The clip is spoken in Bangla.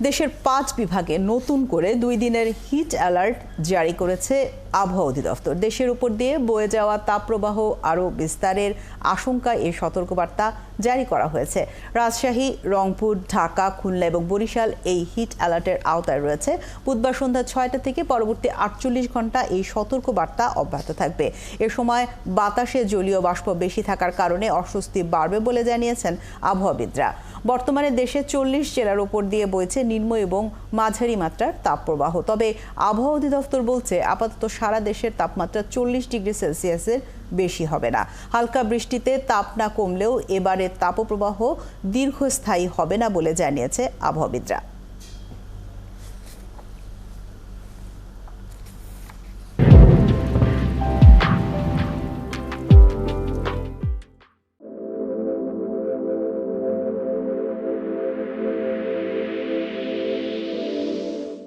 দেশের 5 বিভাগে নতুন করে 2 দিনের হিট অ্যালার্ট জারি করেছে আবহাওয়া অধিদপ্তর। দেশের উপর দিয়ে বয়ে যাওয়া তাপপ্রবাহ আরও বিস্তারের আশঙ্কায় এই সতর্কবার্তা জারি করা হয়েছে। রাজশাহী, রংপুর, ঢাকা, খুলনা এবং বরিশাল এই হিট অ্যালার্টের আওতায় রয়েছে। বুধবার সন্ধ্যা 6টা থেকে পরবর্তী 48 ঘন্টা এই সতর্কবার্তা অব্যাহত থাকবে। এ সময় বাতাসে জলীয় বাষ্প বেশি থাকার কারণে অস্বস্তি বাড়বে বলে জানিয়েছেন আবহাওয়াবিদরা। বর্তমানে দেশে 40 জেলার উপর দিয়ে বইছে নিম্ন এবং মাঝারি মাত্রার তাপপ্রবাহ। তবে আবহাওয়া অধিদপ্তর বলছে আপাতত সারা দেশের তাপমাত্রা 40 ডিগ্রি সেলসিয়াসের বেশি হবে না। হালকা বৃষ্টিতে তাপ না কমলেও এবারের তাপপ্রবাহ দীর্ঘস্থায়ী হবে না বলে জানিয়েছে আবহাওয়াবিদরা।